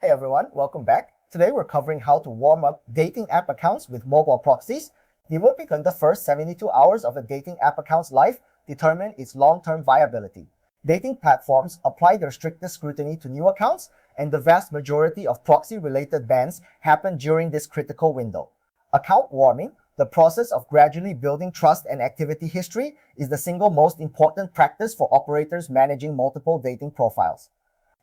Hey everyone, welcome back. Today we're covering how to warm up dating app accounts with mobile proxies. They will become the first 72 hours of a dating app account's life determine its long-term viability. Dating platforms apply their strictest scrutiny to new accounts, and the vast majority of proxy-related bans happen during this critical window. Account warming, the process of gradually building trust and activity history, is the single most important practice for operators managing multiple dating profiles.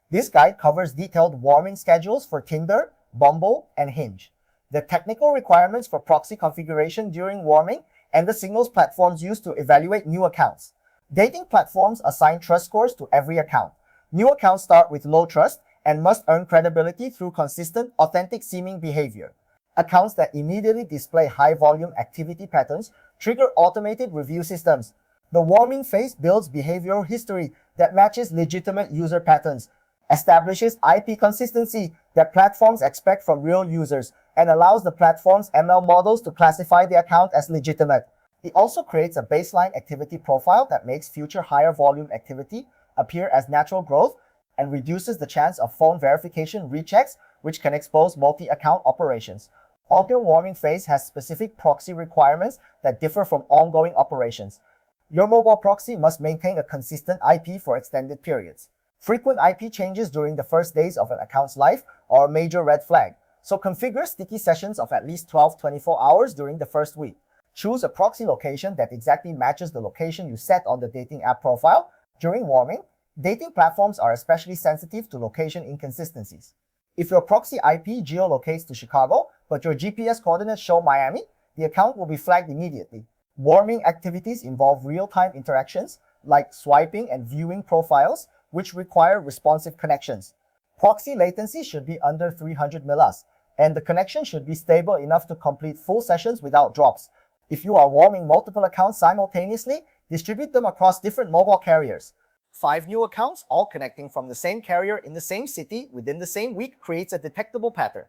This guide covers detailed warming schedules for Tinder, Bumble, and Hinge, the technical requirements for proxy configuration during warming, and the signals platforms use to evaluate new accounts. Dating platforms assign trust scores to every account. New accounts start with low trust and must earn credibility through consistent, authentic seeming behavior. Accounts that immediately display high volume activity patterns trigger automated review systems. The warming phase builds behavioral history that matches legitimate user patterns, establishes IP consistency that platforms expect from real users, and allows the platform's ML models to classify the account as legitimate. It also creates a baseline activity profile that makes future higher volume activity appear as natural growth and reduces the chance of phone verification rechecks, which can expose multi-account operations. Auto warming phase has specific proxy requirements that differ from ongoing operations. Your mobile proxy must maintain a consistent IP for extended periods. Frequent IP changes during the first days of an account's life are a major red flag, so configure sticky sessions of at least 12-24 hours during the first week. Choose a proxy location that exactly matches the location you set on the dating app profile. During warming, dating platforms are especially sensitive to location inconsistencies. If your proxy IP geolocates to Chicago, but your GPS coordinates show Miami, the account will be flagged immediately. Warming activities involve real-time interactions, like swiping and viewing profiles, which require responsive connections. Proxy latency should be under 300 millis, and the connection should be stable enough to complete full sessions without drops. If you are warming multiple accounts simultaneously, distribute them across different mobile carriers. 5 new accounts, all connecting from the same carrier in the same city within the same week, creates a detectable pattern.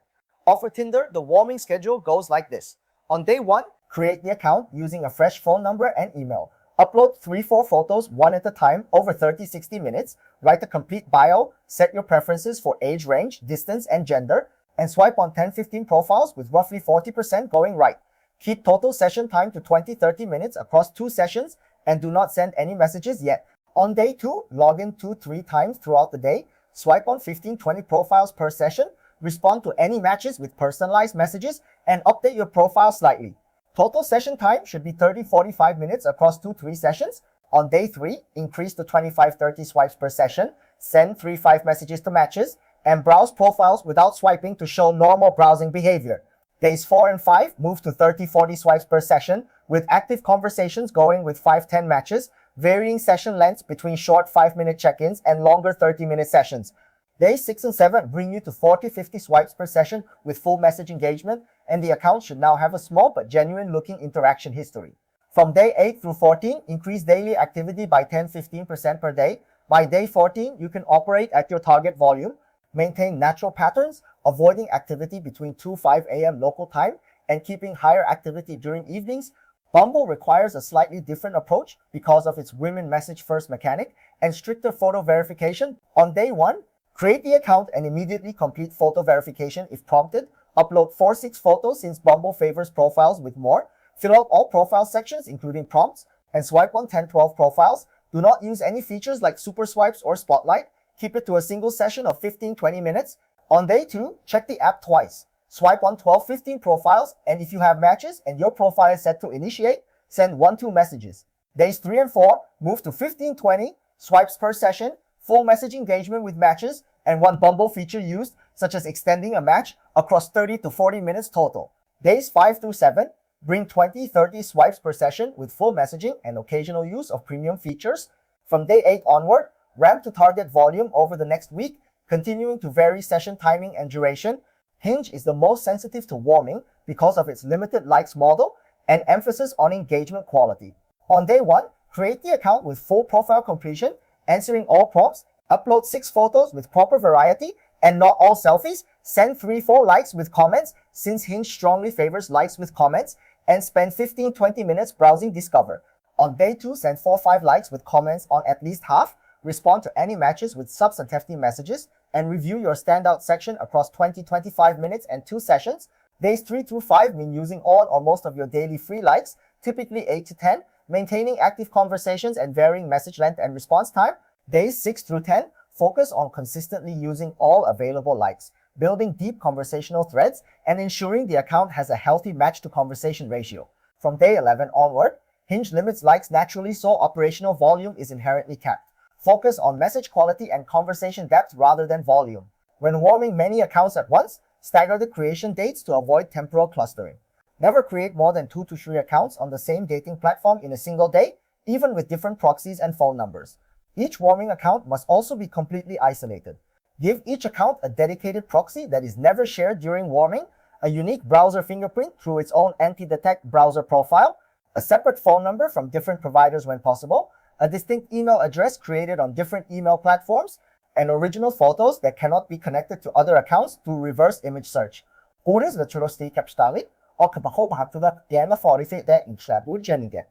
For Tinder, the warming schedule goes like this. On day 1, create the account using a fresh phone number and email. Upload 3-4 photos one at a time over 30-60 minutes, write a complete bio, set your preferences for age range, distance, and gender, and swipe on 10-15 profiles with roughly 40% going right. Keep total session time to 20-30 minutes across 2 sessions and do not send any messages yet. On day 2, log in 2-3 times throughout the day, swipe on 15-20 profiles per session, respond to any matches with personalized messages, and update your profile slightly. Total session time should be 30-45 minutes across 2-3 sessions. On day 3, increase to 25-30 swipes per session, send 3-5 messages to matches, and browse profiles without swiping to show normal browsing behavior. Days 4 and 5, move to 30-40 swipes per session, with active conversations going with 5-10 matches, varying session lengths between short 5-minute check-ins and longer 30-minute sessions. Days 6 and 7 bring you to 40-50 swipes per session with full message engagement, and the account should now have a small but genuine-looking interaction history. From day 8 through 14, increase daily activity by 10-15% per day. By day 14, you can operate at your target volume, maintain natural patterns, avoiding activity between 2-5 a.m. local time, and keeping higher activity during evenings. Bumble requires a slightly different approach because of its women message first mechanic and stricter photo verification. On day 1, create the account and immediately complete photo verification if prompted. Upload 4-6 photos since Bumble favors profiles with more. Fill out all profile sections including prompts and swipe on 10-12 profiles. Do not use any features like super swipes or spotlight. Keep it to a single session of 15-20 minutes. On day 2, check the app twice. Swipe on 12-15 profiles, and if you have matches and your profile is set to initiate, send 1-2 messages. Days 3 and 4, move to 15-20 swipes per session, full message engagement with matches, and 1 Bumble feature used, such as extending a match across 30-40 minutes total. Days 5 through 7, bring 20-30 swipes per session with full messaging and occasional use of premium features. From day 8 onward, ramp to target volume over the next week, continuing to vary session timing and duration. Hinge is the most sensitive to warming because of its limited likes model and emphasis on engagement quality. On day 1, create the account with full profile completion, answering all prompts, upload 6 photos with proper variety and not all selfies, send 3-4 likes with comments since Hinge strongly favors likes with comments, and spend 15-20 minutes browsing Discover. On day 2, send 4-5 likes with comments on at least half. respond to any matches with subs and hefty messages, and review your standout section across 20-25 minutes and 2 sessions. Days 3 through 5 mean using all or most of your daily free likes, typically 8 to 10, maintaining active conversations and varying message length and response time. Days 6 through 10, focus on consistently using all available likes, building deep conversational threads, and ensuring the account has a healthy match-to-conversation ratio. From day 11 onward, Hinge limits likes naturally so operational volume is inherently capped. Focus on message quality and conversation depth rather than volume. When warming many accounts at once, stagger the creation dates to avoid temporal clustering. Never create more than 2 to 3 accounts on the same dating platform in a single day, even with different proxies and phone numbers. Each warming account must also be completely isolated. Give each account a dedicated proxy that is never shared during warming, a unique browser fingerprint through its own anti-detect browser profile, a separate phone number from different providers when possible, a distinct email address created on different email platforms, and original photos that cannot be connected to other accounts through reverse image search. Orders the Churosty Capstali, or Kapahobahatula Diana Forifit in Shabu Jenningen.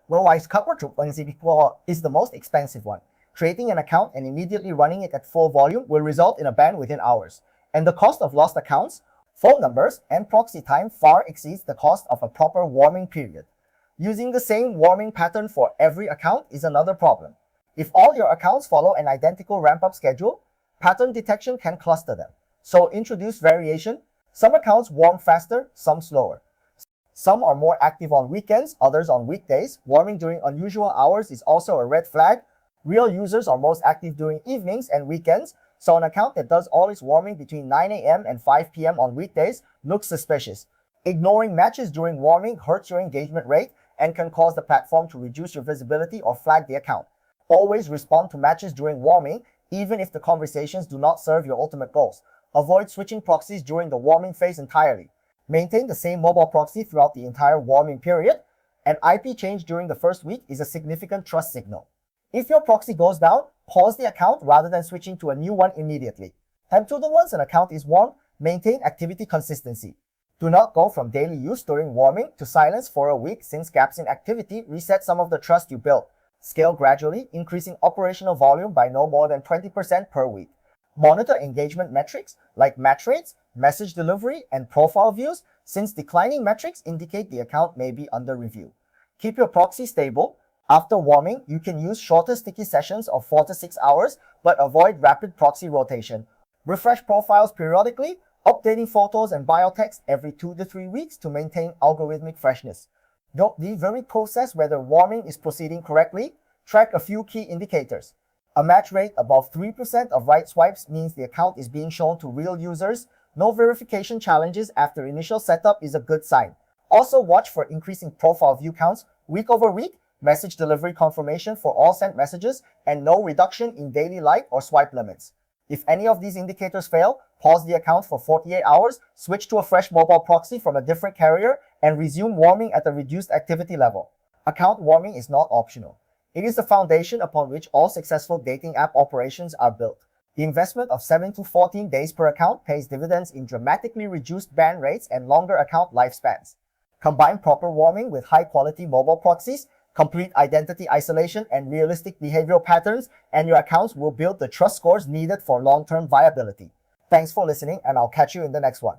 Wise cover is the most expensive one. Creating an account and immediately running it at full volume will result in a ban within hours. And the cost of lost accounts, phone numbers, and proxy time far exceeds the cost of a proper warming period. Using the same warming pattern for every account is another problem. If all your accounts follow an identical ramp-up schedule, pattern detection can cluster them. So introduce variation. Some accounts warm faster, some slower. Some are more active on weekends, others on weekdays. Warming during unusual hours is also a red flag. Real users are most active during evenings and weekends, so an account that does all its warming between 9 a.m. and 5 p.m. on weekdays looks suspicious. Ignoring matches during warming hurts your engagement rate and can cause the platform to reduce your visibility or flag the account. Always respond to matches during warming, even if the conversations do not serve your ultimate goals. Avoid switching proxies during the warming phase entirely. Maintain the same mobile proxy throughout the entire warming period. An IP change during the first week is a significant trust signal. If your proxy goes down, pause the account rather than switching to a new one immediately. And to the ones an account is warm, maintain activity consistency. Do not go from daily use during warming to silence for a week, since gaps in activity reset some of the trust you built. Scale gradually, increasing operational volume by no more than 20% per week. Monitor engagement metrics like match rates, message delivery, and profile views, since declining metrics indicate the account may be under review. Keep your proxy stable. After warming, you can use shorter sticky sessions of 4 to 6 hours, but avoid rapid proxy rotation. Refresh profiles periodically, updating photos and bio text every 2 to 3 weeks to maintain algorithmic freshness. Note the very process whether warming is proceeding correctly. Track a few key indicators. A match rate above 3% of right swipes means the account is being shown to real users. No verification challenges after initial setup is a good sign. Also watch for increasing profile view counts week over week, message delivery confirmation for all sent messages, and no reduction in daily like or swipe limits. If any of these indicators fail, pause the account for 48 hours, switch to a fresh mobile proxy from a different carrier, and resume warming at a reduced activity level. Account warming is not optional. It is the foundation upon which all successful dating app operations are built. The investment of 7 to 14 days per account pays dividends in dramatically reduced ban rates and longer account lifespans. Combine proper warming with high-quality mobile proxies, complete identity isolation, and realistic behavioral patterns, and your accounts will build the trust scores needed for long-term viability. Thanks for listening, and I'll catch you in the next one.